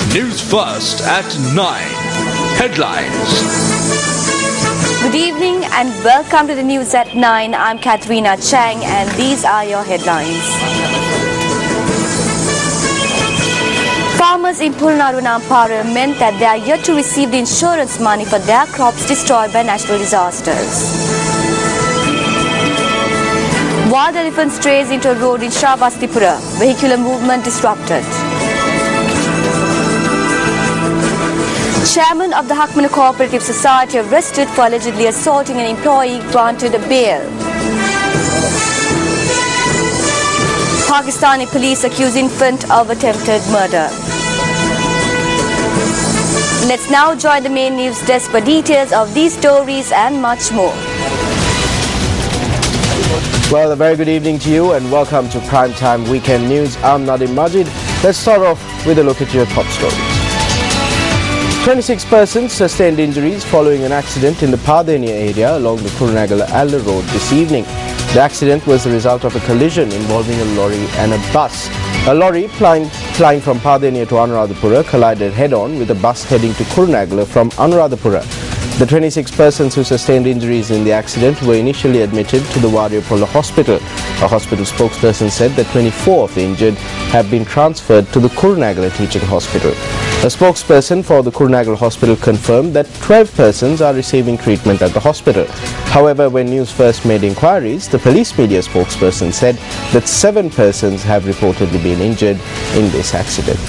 Newsfirst at 9. Headlines. Good evening and welcome to the news at 9. I'm Katharina Chang and these are your headlines. Farmers in Pulnadu Nampara meant that they are yet to receive the insurance money for their crops destroyed by natural disasters. Wild elephant strays into a road in Shravastipura. Vehicular movement disrupted. Chairman of the Hakmana Cooperative Society arrested for allegedly assaulting an employee, granted a bail. Pakistani police accuse infant of attempted murder. Let's now join the main news desk for details of these stories and much more. Well, a very good evening to you and welcome to Primetime Weekend News. I'm Nadim Majid. Let's start off with a look at your top stories. 26 persons sustained injuries following an accident in the Pardenia area along the Kurunagala-Alla road this evening. The accident was the result of a collision involving a lorry and a bus. A lorry flying from Pardenia to Anuradhapura collided head-on with a bus heading to Kurunagala from Anuradhapura. The 26 persons who sustained injuries in the accident were initially admitted to the Wadiyapola hospital. A hospital spokesperson said that 24 of the injured have been transferred to the Kurunagala Teaching Hospital. A spokesperson for the Kurunagala Hospital confirmed that 12 persons are receiving treatment at the hospital. However, when Newsfirst made inquiries, the police media spokesperson said that 7 persons have reportedly been injured in this accident.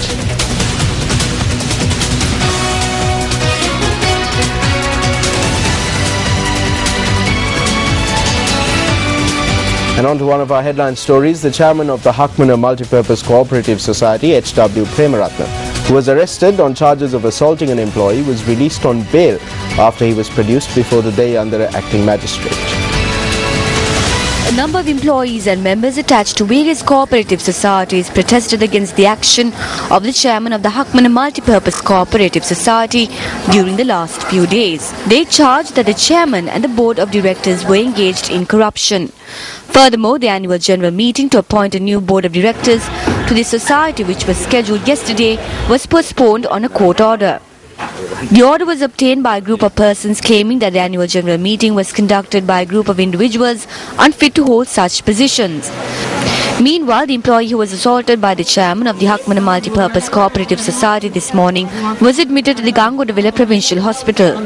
And on to one of our headline stories. The chairman of the Hakmana Multipurpose Cooperative Society, H.W. Premaratna, who was arrested on charges of assaulting an employee, was released on bail after he was produced before the Deyandara acting magistrate. A number of employees and members attached to various cooperative societies protested against the action of the chairman of the Hakmana Multipurpose Cooperative Society during the last few days. They charged that the chairman and the board of directors were engaged in corruption. Furthermore, the annual general meeting to appoint a new board of directors to the society, which was scheduled yesterday, was postponed on a court order. The order was obtained by a group of persons claiming that the annual general meeting was conducted by a group of individuals unfit to hold such positions. Meanwhile, the employee who was assaulted by the chairman of the Hakmana Multipurpose Cooperative Society this morning was admitted to the Gangodawala Provincial Hospital.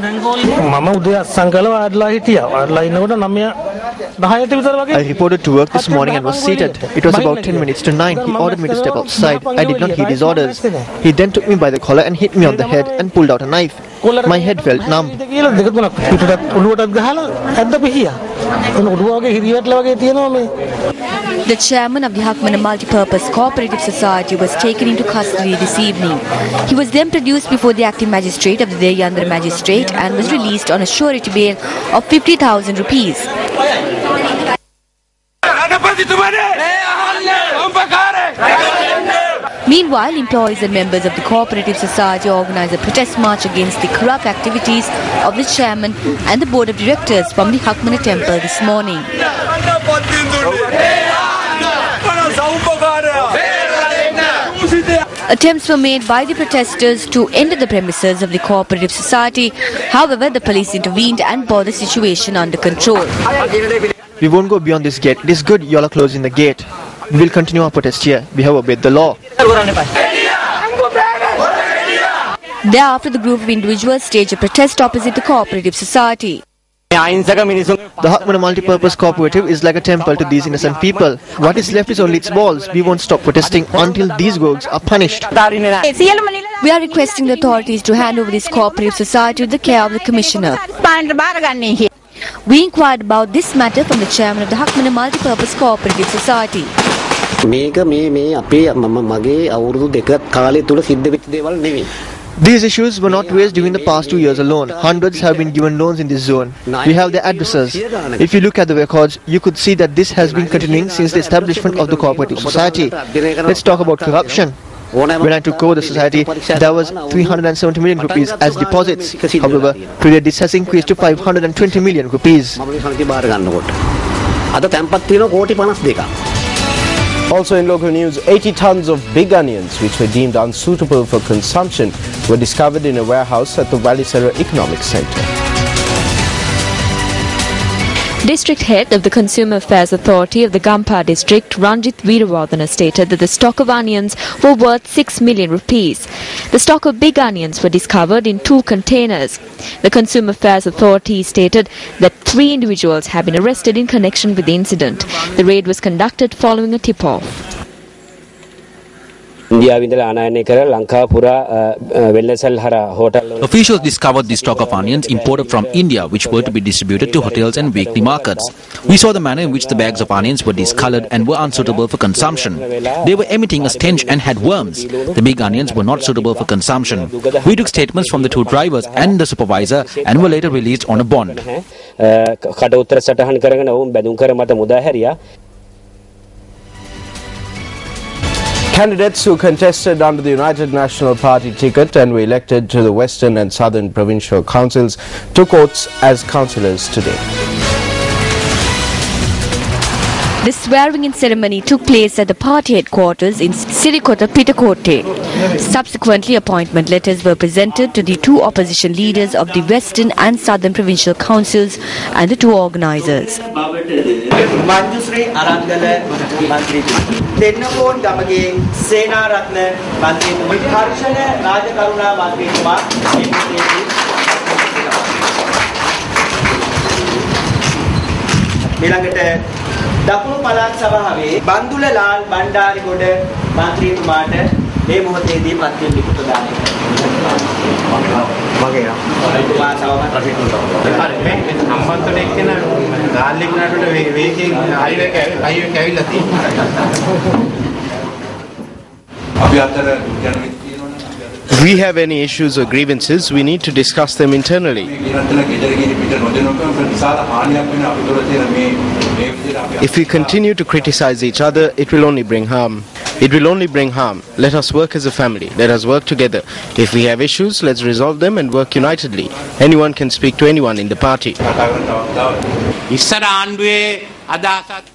I reported to work this morning and was seated. It was about 10 minutes to 9. He ordered me to step outside. I did not heed his orders. He then took me by the collar and hit me on the head and pulled out a knife. My head felt numb. The chairman of the Hakmana Multipurpose Cooperative Society was taken into custody this evening. He was then produced before the acting magistrate of the Deyandara magistrate and was released on a surety bail of 50,000 rupees. Meanwhile, employees and members of the cooperative society organized a protest march against the corrupt activities of the chairman and the board of directors from the Hakmana temple this morning. Attempts were made by the protesters to enter the premises of the cooperative society. However, the police intervened and brought the situation under control. We won't go beyond this gate. It is good you all are closing the gate. We will continue our protest here. We have obeyed the law. Thereafter, the group of individuals staged a protest opposite the cooperative society. The Hakmana Multipurpose Cooperative is like a temple to these innocent people. What is left is only its walls. We won't stop protesting until these rogues are punished. We are requesting the authorities to hand over this cooperative society to the care of the commissioner. We inquired about this matter from the chairman of the Hakmana Multipurpose Cooperative Society. These issues were not raised during the past 2 years alone. Hundreds have been given loans in this zone. We have their addresses. If you look at the records, you could see that this has been continuing since the establishment of the cooperative society. Let's talk about corruption. When I took over the society, there was 370 million rupees as deposits. However, today this has increased to 520 million rupees. Also in local news, 80 tons of big onions which were deemed unsuitable for consumption were discovered in a warehouse at the Valisara Economic Centre. District Head of the Consumer Affairs Authority of the Gampha District, Ranjit Veeravardhana, stated that the stock of onions were worth 6 million rupees. The stock of big onions were discovered in 2 containers. The Consumer Affairs Authority stated that 3 individuals have been arrested in connection with the incident. The raid was conducted following a tip-off. Officials discovered the stock of onions imported from India which were to be distributed to hotels and weekly markets. We saw the manner in which the bags of onions were discoloured and were unsuitable for consumption. They were emitting a stench and had worms. The big onions were not suitable for consumption. We took statements from the 2 drivers and the supervisor and were later released on a bond. Candidates who contested under the United National Party ticket and were elected to the Western and Southern Provincial Councils took oaths as councillors today. The swearing-in ceremony took place at the party headquarters in Sirikota, Pitakote. Subsequently, appointment letters were presented to the 2 opposition leaders of the Western and Southern Provincial Councils and the 2 organisers. දකුණු පළාත් සභාවේ බන්දුල ලාල් බණ්ඩාරිගොඩ මන්ත්‍රීතුමාට මේ මොහොතේදී පත්වීම ලිඛිත දානය මගේ ඔබතුමා සභාපති හරි මේ සම්බන්ධට එක්කන ගාල් ලිඛනට වේගයෙන් හයිවේ කැවිලා තියෙනවා අපි අතර If we have any issues or grievances, we need to discuss them internally. If we continue to criticize each other, it will only bring harm. It will only bring harm. Let us work as a family. Let us work together. If we have issues, let's resolve them and work unitedly. Anyone can speak to anyone in the party.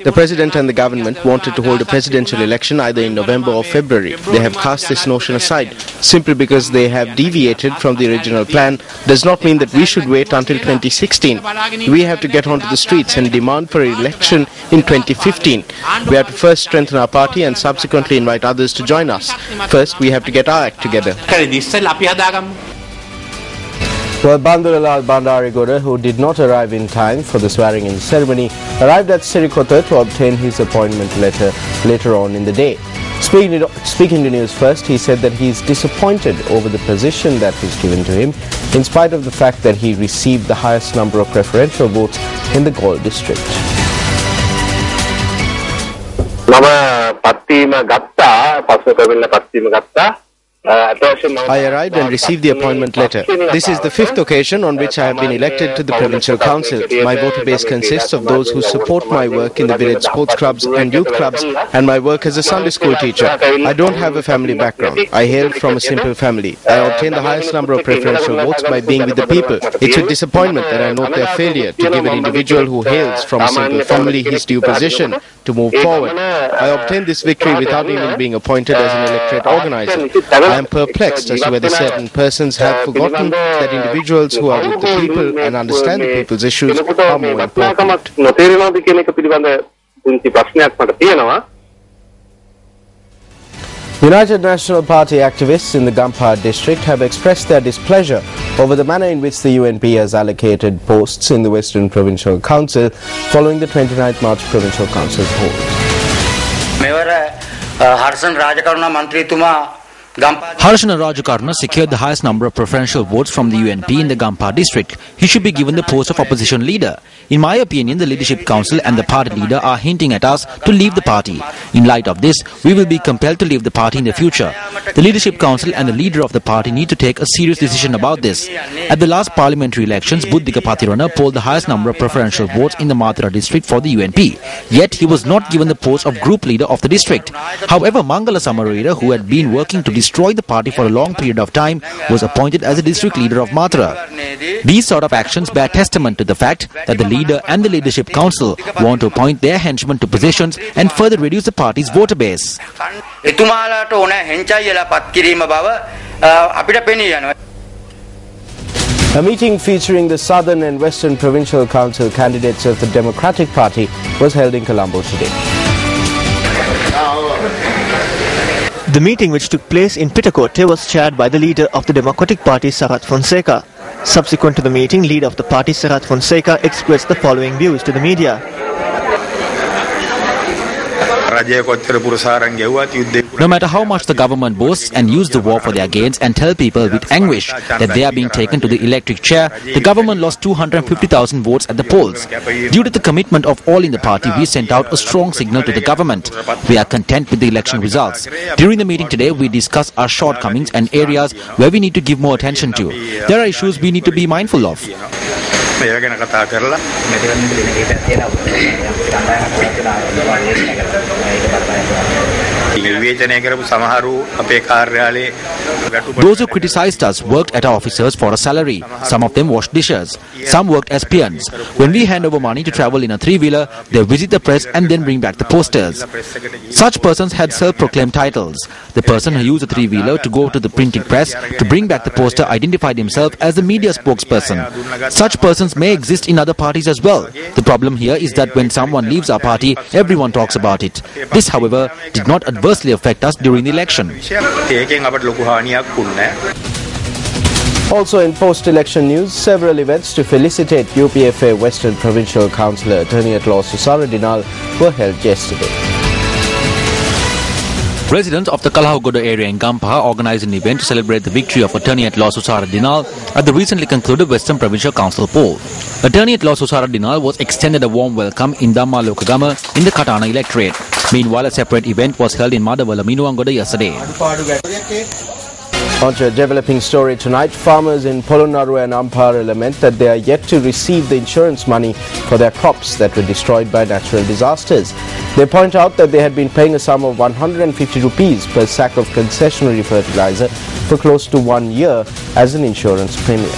The President and the government wanted to hold a presidential election either in November or February. They have cast this notion aside. Simply because they have deviated from the original plan does not mean that we should wait until 2016. We have to get onto the streets and demand for an election in 2015. We have to first strengthen our party and subsequently invite others to join us. First, we have to get our act together. Well, Bandulal Bandarigoda, who did not arrive in time for the swearing-in ceremony, arrived at Sirikota to obtain his appointment letter later on in the day. Speaking to Newsfirst, he said that he is disappointed over the position that was given to him, in spite of the fact that he received the highest number of preferential votes in the Galle district. I arrived and received the appointment letter. This is the 5th occasion on which I have been elected to the Provincial Council. My voter base consists of those who support my work in the village sports clubs and youth clubs and my work as a Sunday school teacher. I don't have a family background. I hail from a simple family. I obtained the highest number of preferential votes by being with the people. It's a disappointment that I note their failure to give an individual who hails from a simple family his due position to move forward. I obtained this victory without even being appointed as an electorate organizer. I am perplexed as to whether certain persons have forgotten that individuals who are with the people and understand the people's issues are more important. United National Party activists in the Gampha district have expressed their displeasure over the manner in which the UNP has allocated posts in the Western Provincial Council following the 29th March Provincial Council polls. Harshana Rajakarna secured the highest number of preferential votes from the UNP in the Gampha district. He should be given the post of opposition leader. In my opinion, the leadership council and the party leader are hinting at us to leave the party. In light of this, we will be compelled to leave the party in the future. The leadership council and the leader of the party need to take a serious decision about this. At the last parliamentary elections, Buddhika Patirana polled the highest number of preferential votes in the Mathura district for the UNP. Yet, he was not given the post of group leader of the district. However, Mangala Samarira, who had been working to destroy the party for a long period of time, was appointed as a district leader of Mathura. These sort of actions bear testament to the fact that the leader leader and the leadership council want to appoint their henchmen to positions and further reduce the party's voter base. A meeting featuring the Southern and Western Provincial Council candidates of the Democratic Party was held in Colombo today. The meeting, which took place in Pitacote, was chaired by the leader of the Democratic Party, Sarath Fonseca. Subsequent to the meeting, leader of the party, Sarath Fonseca, expressed the following views to the media. No matter how much the government boasts and use the war for their gains and tell people with anguish that they are being taken to the electric chair, the government lost 250,000 votes at the polls. Due to the commitment of all in the party, we sent out a strong signal to the government. We are content with the election results. During the meeting today, we discussed our shortcomings and areas where we need to give more attention to. There are issues we need to be mindful of. Those who criticized us worked at our offices for a salary. Some of them washed dishes. Some worked as peons. When we hand over money to travel in a three-wheeler, they visit the press and then bring back the posters. Such persons had self-proclaimed titles. The person who used a three-wheeler to go to the printing press to bring back the poster identified himself as the media spokesperson. Such persons may exist in other parties as well. The problem here is that when someone leaves our party, everyone talks about it. This, however, did not adversely affect us during the election. Also in post-election news, several events to felicitate UPFA Western Provincial Councillor Attorney-at-Law Susara Dinal were held yesterday. Residents of the Kalahugoda area in Gampaha organized an event to celebrate the victory of Attorney-at-Law Susara Dinal at the recently concluded Western Provincial Council poll. Attorney-at-Law Susara Dinal was extended a warm welcome in Damma Lokagama in the Katana electorate. Meanwhile, a separate event was held in Madavala Minuangoda yesterday. On to a developing story tonight. Farmers in Polonnaruwa and Ampara lament that they are yet to receive the insurance money for their crops that were destroyed by natural disasters. They point out that they had been paying a sum of 150 rupees per sack of concessionary fertilizer for close to 1 year as an insurance premium.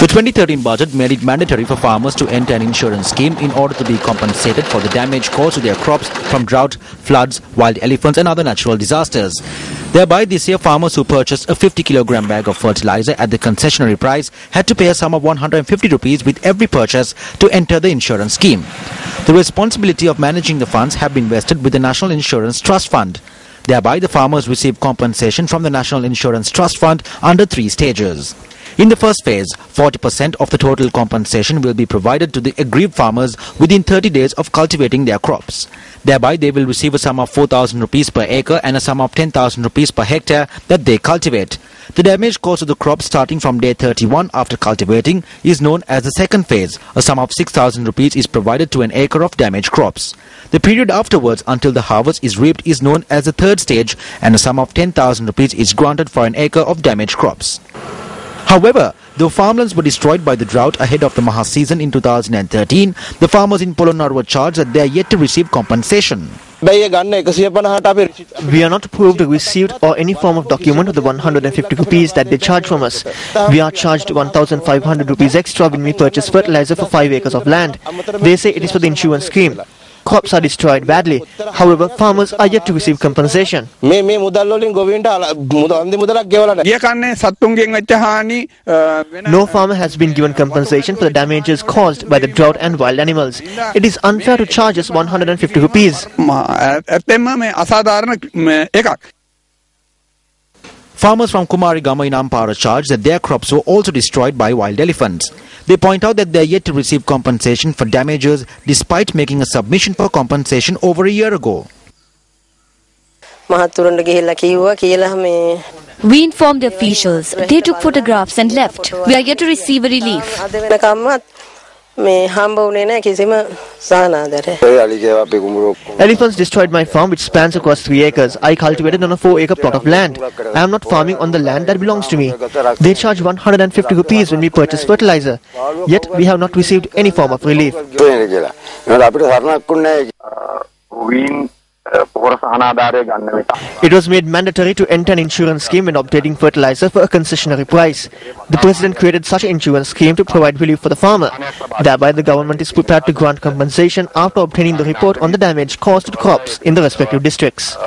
The 2013 budget made it mandatory for farmers to enter an insurance scheme in order to be compensated for the damage caused to their crops from drought, floods, wild elephants and other natural disasters. Thereby, this year, farmers who purchased a 50-kilogram bag of fertilizer at the concessionary price had to pay a sum of 150 rupees with every purchase to enter the insurance scheme. The responsibility of managing the funds have been vested with the National Insurance Trust Fund. Thereby, the farmers receive compensation from the National Insurance Trust Fund under 3 stages. In the first phase, 40% of the total compensation will be provided to the aggrieved farmers within 30 days of cultivating their crops. Thereby, they will receive a sum of 4,000 rupees per acre and a sum of 10,000 rupees per hectare that they cultivate. The damage caused to the crop starting from day 31 after cultivating is known as the second phase. A sum of 6,000 rupees is provided to an acre of damaged crops. The period afterwards until the harvest is reaped is known as the third stage, and a sum of 10,000 rupees is granted for an acre of damaged crops. However, though farmlands were destroyed by the drought ahead of the Maha season in 2013, the farmers in Polonnaruwa charge that they are yet to receive compensation. We are not approved, received or any form of document of the 150 rupees that they charge from us. We are charged 1,500 rupees extra when we purchase fertilizer for 5 acres of land. They say it is for the insurance scheme. Crops are destroyed badly. However, farmers are yet to receive compensation. No farmer has been given compensation for the damages caused by the drought and wild animals. It is unfair to charge us 150 rupees. Farmers from Kumarigama in Ampara charge that their crops were also destroyed by wild elephants. They point out that they are yet to receive compensation for damages despite making a submission for compensation over a year ago. We informed the officials. They took photographs and left. We are yet to receive a relief. Elephants destroyed my farm, which spans across 3 acres. I cultivated on a 4-acre plot of land. I am not farming on the land that belongs to me. They charge 150 rupees when we purchase fertilizer. Yet we have not received any form of relief. It was made mandatory to enter an insurance scheme when obtaining fertilizer for a concessionary price. The President created such an insurance scheme to provide relief for the farmer. Thereby, the government is prepared to grant compensation after obtaining the report on the damage caused to crops in the respective districts.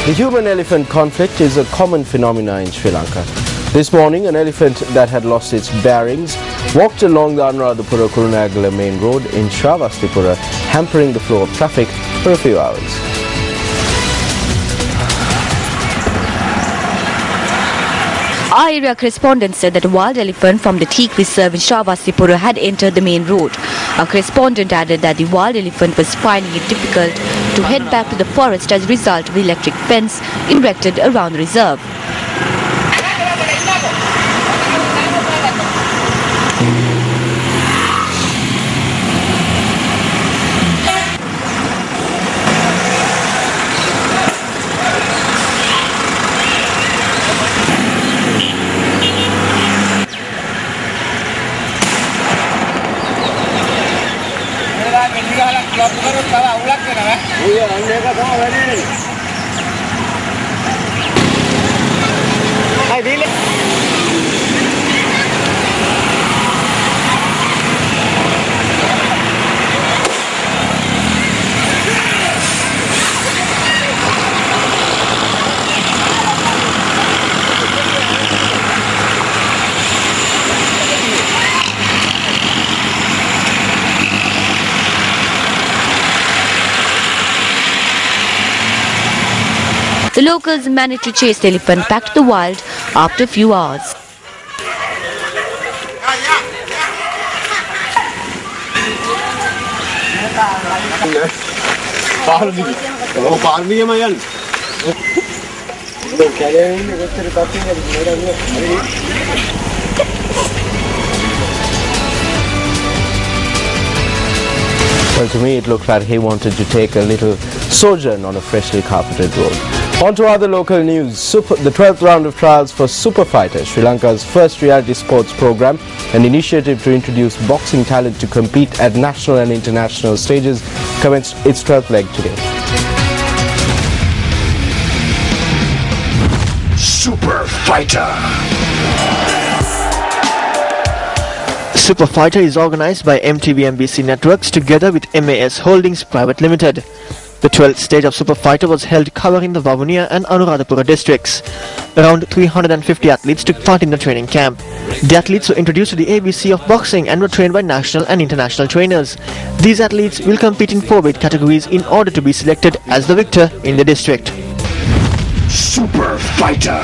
The human-elephant conflict is a common phenomenon in Sri Lanka. This morning, an elephant that had lost its bearings walked along the Anuradhapura-Kurunegala main road in Shravastipura, hampering the flow of traffic for a few hours. Our area correspondent said that a wild elephant from the teak reserve in Shravastipura had entered the main road. Our correspondent added that the wild elephant was finding it difficult to head back to the forest as a result of the electric fence erected around the reserve. The locals managed to chase the elephant back to the wild after a few hours. Well, to me it looked like he wanted to take a little sojourn on a freshly carpeted road. On to other local news. The 12th round of trials for Super Fighter, Sri Lanka's first reality sports program, an initiative to introduce boxing talent to compete at national and international stages, commenced its 12th leg today. Super Fighter. Super Fighter is organized by MTVMBC Networks together with MAS Holdings Private Limited. The 12th stage of Super Fighter was held covering the Vavuniya and Anuradhapura districts. Around 350 athletes took part in the training camp. The athletes were introduced to the ABC of boxing and were trained by national and international trainers. These athletes will compete in 4 weight categories in order to be selected as the victor in the district. Super Fighter.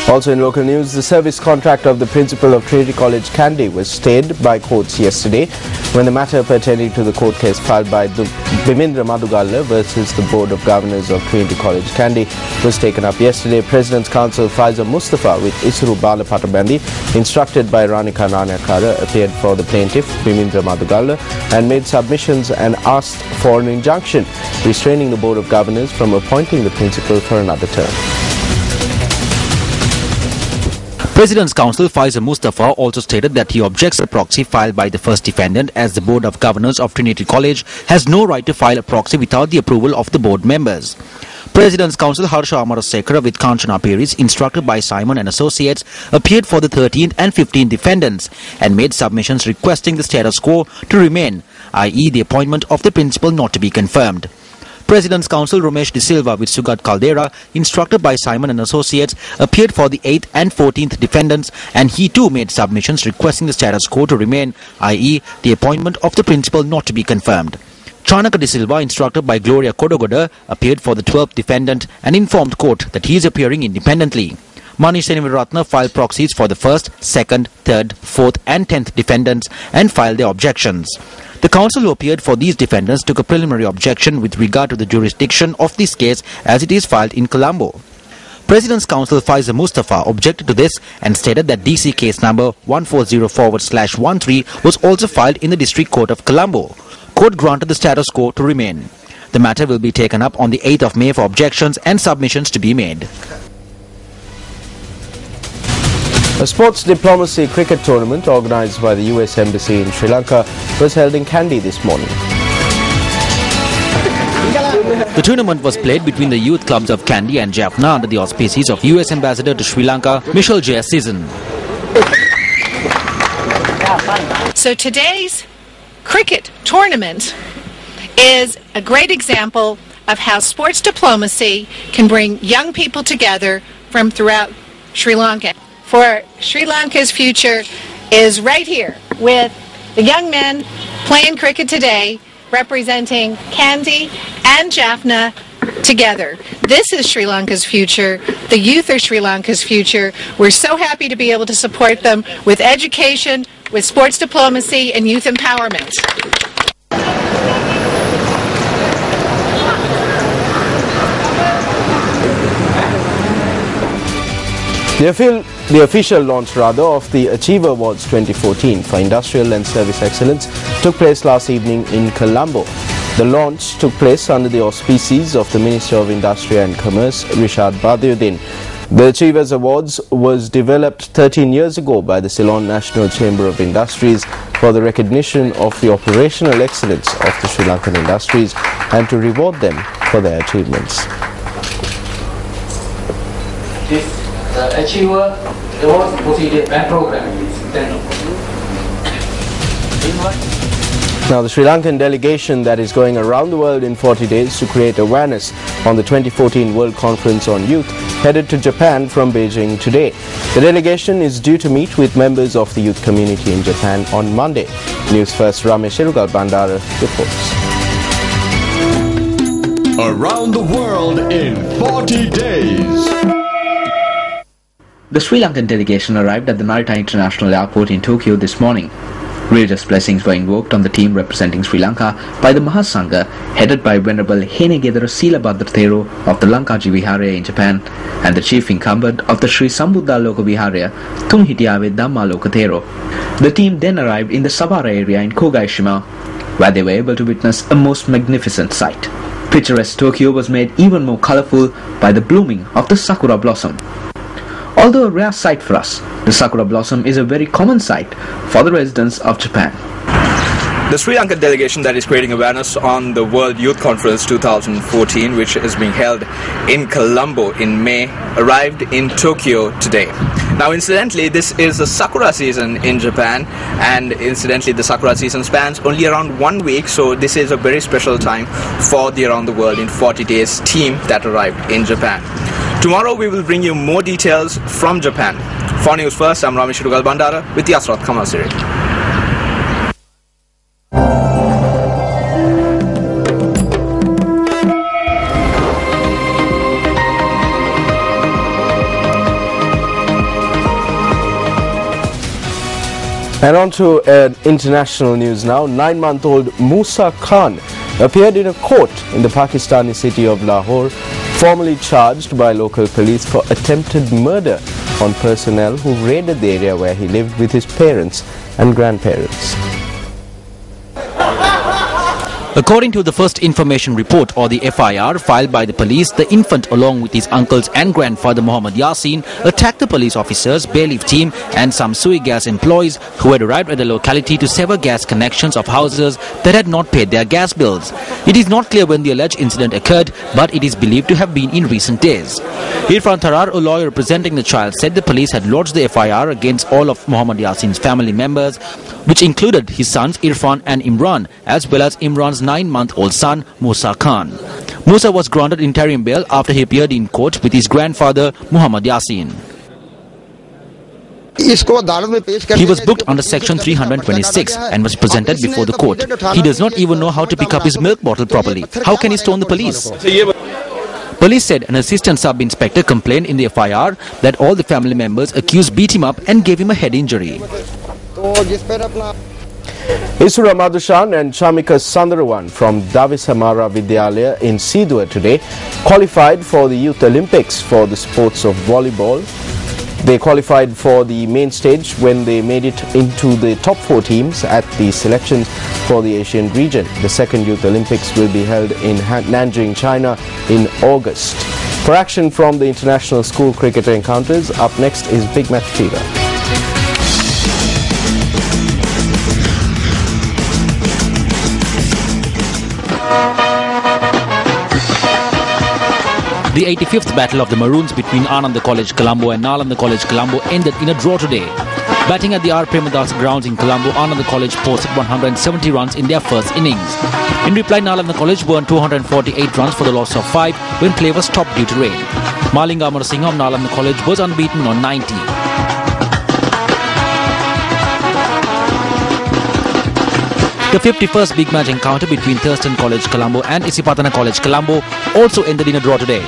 Also in local news, the service contract of the principal of Trinity College, Kandy, was stayed by courts yesterday when the matter pertaining to the court case filed by Bimindra Madhugalla versus the Board of Governors of Trinity College, Kandy, was taken up yesterday. President's Counsel Faiza Mustafa with Isuru Balapatabandi, instructed by Ranika Nanakara, appeared for the plaintiff, Bimindra Madhugalla, and made submissions and asked for an injunction restraining the Board of Governors from appointing the principal for another term. President's Counsel Faiza Mustafa also stated that he objects a proxy filed by the first defendant, as the Board of Governors of Trinity College has no right to file a proxy without the approval of the board members. President's Counsel Harsha Amarasekara with Kanchana Peris, instructed by Simon and Associates, appeared for the 13th and 15th defendants and made submissions requesting the status quo to remain, i.e. the appointment of the principal not to be confirmed. President's Counsel Ramesh De Silva with Sugat Caldera, instructed by Simon and Associates, appeared for the 8th and 14th defendants, and he too made submissions requesting the status quo to remain, i.e. the appointment of the principal not to be confirmed. Chanaka De Silva, instructed by Gloria Kodogoda, appeared for the 12th defendant and informed court that he is appearing independently. Manish Senivaratna filed proxies for the 1st, 2nd, 3rd, 4th and 10th defendants and filed their objections. The counsel who appeared for these defendants took a preliminary objection with regard to the jurisdiction of this case as it is filed in Colombo. President's Counsel Faiza Mustafa objected to this and stated that DC case number 140/13 was also filed in the District Court of Colombo. Court granted the status quo to remain. The matter will be taken up on the 8th of May for objections and submissions to be made. A sports diplomacy cricket tournament organised by the US Embassy in Sri Lanka was held in Kandy this morning. The tournament was played between the youth clubs of Kandy and Jaffna under the auspices of US Ambassador to Sri Lanka, Michelle J. Season. So today's cricket tournament is a great example of how sports diplomacy can bring young people together from throughout Sri Lanka. For Sri Lanka's future is right here with the young men playing cricket today, representing Kandy and Jaffna together. This is Sri Lanka's future. The youth are Sri Lanka's future. We're so happy to be able to support them with education, with sports diplomacy, and youth empowerment. The official launch of the Achiever Awards 2014 for Industrial and Service Excellence took place last evening in Colombo. The launch took place under the auspices of the Minister of Industry and Commerce, Rishad Badiuddin. The Achievers Awards was developed 13 years ago by the Ceylon National Chamber of Industries for the recognition of the operational excellence of the Sri Lankan industries and to reward them for their achievements. The Achiever Awards procedure and program. Now, the Sri Lankan delegation that is going around the world in 40 days to create awareness on the 2014 World Conference on Youth headed to Japan from Beijing today. The delegation is due to meet with members of the youth community in Japan on Monday. Newsfirst Ramesh Bandara reports. Around the world in 40 days. The Sri Lankan delegation arrived at the Narita International Airport in Tokyo this morning. Religious blessings were invoked on the team representing Sri Lanka by the Mahasangha, headed by Venerable Henegedara Sila Bhadrathero of the Lankaji Viharaya in Japan, and the chief incumbent of the Sri Sambuddha Loka Viharaya, Tunghitiave Dhamma Lokathero. The team then arrived in the Sabara area in Kogaishima, where they were able to witness a most magnificent sight. Picturesque Tokyo was made even more colourful by the blooming of the sakura blossom. Although a rare sight for us, the sakura blossom is a very common sight for the residents of Japan. The Sri Lankan delegation that is creating awareness on the World Youth Conference 2014, which is being held in Colombo in May, arrived in Tokyo today. Now, incidentally, this is the sakura season in Japan, and incidentally, the sakura season spans only around 1 week, so this is a very special time for the Around the World in 40 Days team that arrived in Japan. Tomorrow, we will bring you more details from Japan. For Newsfirst, I'm Ramesh Bandara with Yasrat Kamasiri. And on to international news now. 9-month-old Musa Khan appeared in a court in the Pakistani city of Lahore, formally charged by local police for attempted murder on personnel who raided the area where he lived with his parents and grandparents. According to the first information report, or the FIR, filed by the police, the infant along with his uncles and grandfather Muhammad Yasin attacked the police officers, bailiff team and some sui gas employees who had arrived at the locality to sever gas connections of houses that had not paid their gas bills. It is not clear when the alleged incident occurred, but it is believed to have been in recent days. Irfan Tarar, a lawyer representing the child, said the police had lodged the FIR against all of Muhammad Yasin's family members, which included his sons Irfan and Imran, as well as Imran's 9-month-old son Musa Khan. Musa was granted interim bail after he appeared in court with his grandfather Muhammad Yasin. He was booked under section 326 and was presented before the court. He does not even know how to pick up his milk bottle properly. How can he stone the police? Police said an assistant sub-inspector complained in the FIR that all the family members accused beat him up and gave him a head injury. Isura Madhushan and Chamika Sandarawan from Davisamara Vidyalaya in Sidua today qualified for the Youth Olympics for the sports of volleyball. They qualified for the main stage when they made it into the top 4 teams at the selections for the Asian region. The second Youth Olympics will be held in Nanjing, China in August. For action from the international school cricket encounters, up next is Big Match Fever. The 85th battle of the Maroons between Ananda College Colombo and Nalanda College Colombo ended in a draw today. Batting at the R. Premadas grounds in Colombo, Ananda College posted 170 runs in their first innings. In reply, Nalanda College burned 248 runs for the loss of 5 when play was stopped due to rain. Malinga Amarasinghe of Nalanda College was unbeaten on 90. The 51st big match encounter between Thurston College Colombo and Isipatana College Colombo also ended in a draw today.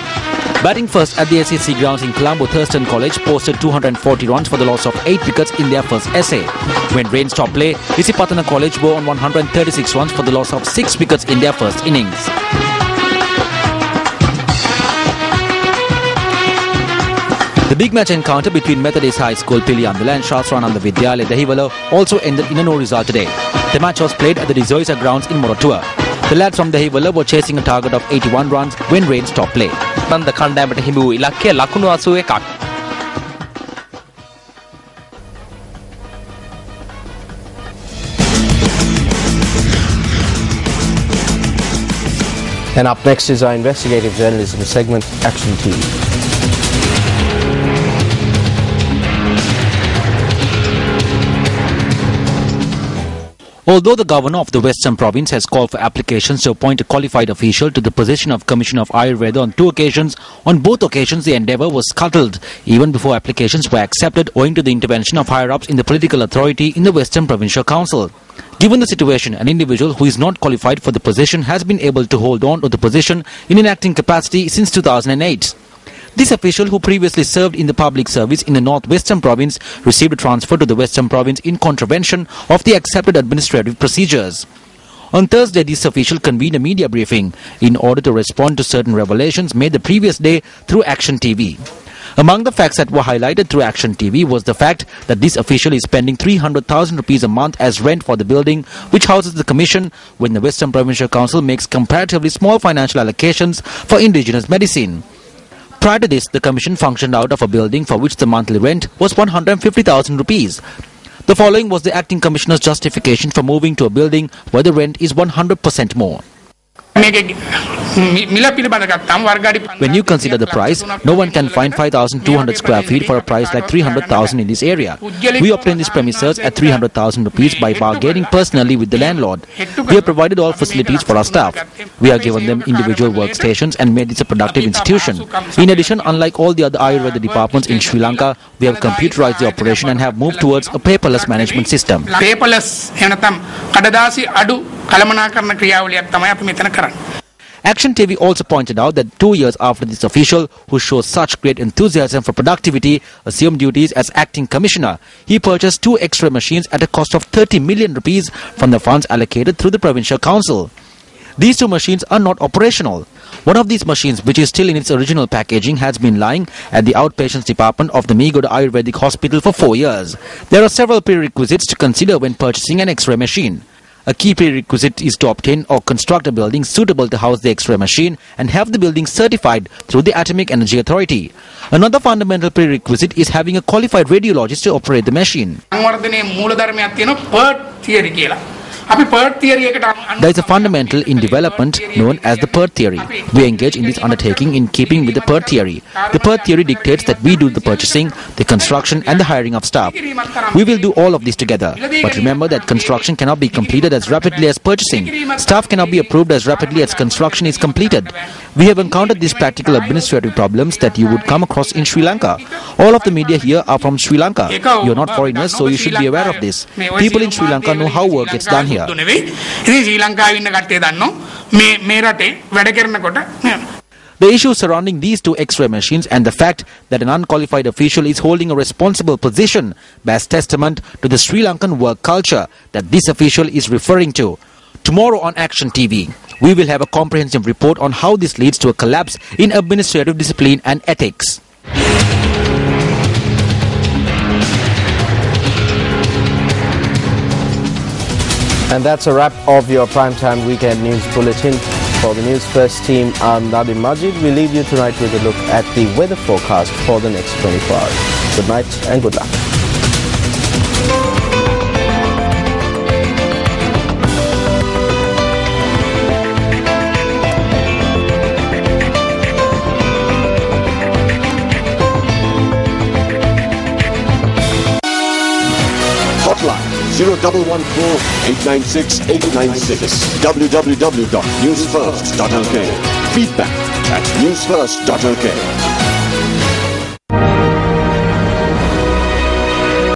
Batting first at the SEC grounds in Colombo, Thurston College posted 240 runs for the loss of 8 wickets in their first essay. When rain stopped play, Isipatana College bore on 136 runs for the loss of 6 wickets in their first innings. The big match encounter between Methodist High School Piliyandala and Shastrananda Vidyalaya Dahiwala also ended in a no result today. The match was played at the Dezoisa grounds in Moratuwa. The lads from Dahiwala were chasing a target of 81 runs when rain stopped play. Nanda කණ්ඩායමට හිමි වූ ඉලක්කය ලකුණු 81ක්. And up next is our investigative journalism segment, Action TV. Although the governor of the Western Province has called for applications to appoint a qualified official to the position of Commissioner of Ayurveda on 2 occasions, on both occasions the endeavour was scuttled even before applications were accepted owing to the intervention of higher-ups in the political authority in the Western Provincial Council. Given the situation, an individual who is not qualified for the position has been able to hold on to the position in an acting capacity since 2008. This official, who previously served in the public service in the North-Western Province, received a transfer to the Western Province in contravention of the accepted administrative procedures. On Thursday, this official convened a media briefing in order to respond to certain revelations made the previous day through Action TV. Among the facts that were highlighted through Action TV was the fact that this official is spending 300,000 rupees a month as rent for the building which houses the commission, when the Western Provincial Council makes comparatively small financial allocations for indigenous medicine. Prior to this, the commission functioned out of a building for which the monthly rent was 150,000 rupees. The following was the acting commissioner's justification for moving to a building where the rent is 100% more. When you consider the price, no one can find 5,200 square feet for a price like 300,000 in this area. We obtained these premises at 300,000 rupees by bargaining personally with the landlord. We have provided all facilities for our staff. We have given them individual workstations and made this a productive institution. In addition, unlike all the other Ayurveda departments in Sri Lanka, we have computerized the operation and have moved towards a paperless management system. Action TV also pointed out that 2 years after this official, who shows such great enthusiasm for productivity, assumed duties as acting commissioner, he purchased 2 X-ray machines at a cost of 30 million rupees from the funds allocated through the provincial council. These 2 machines are not operational. One of these machines, which is still in its original packaging, has been lying at the outpatients department of the Meegoda Ayurvedic Hospital for 4 years. There are several prerequisites to consider when purchasing an X-ray machine. A key prerequisite is to obtain or construct a building suitable to house the X-ray machine and have the building certified through the Atomic Energy Authority. Another fundamental prerequisite is having a qualified radiologist to operate the machine. There is a fundamental in development known as the PERT theory. We engage in this undertaking in keeping with the PERT theory. The PERT theory dictates that we do the purchasing, the construction and the hiring of staff. We will do all of this together. But remember that construction cannot be completed as rapidly as purchasing. Staff cannot be approved as rapidly as construction is completed. We have encountered these practical administrative problems that you would come across in Sri Lanka. All of the media here are from Sri Lanka. You are not foreigners, so you should be aware of this. People in Sri Lanka know how work gets done here. The issue surrounding these 2 X-ray machines and the fact that an unqualified official is holding a responsible position bears testament to the Sri Lankan work culture that this official is referring to. Tomorrow on Action TV, we will have a comprehensive report on how this leads to a collapse in administrative discipline and ethics. And that's a wrap of your primetime weekend news bulletin. For the Newsfirst team, I'm Nadim Majid. We leave you tonight with a look at the weather forecast for the next 24 hours. Good night and good luck. 114-896-896. www.newsfirst.lk. Feedback at newsfirst.lk.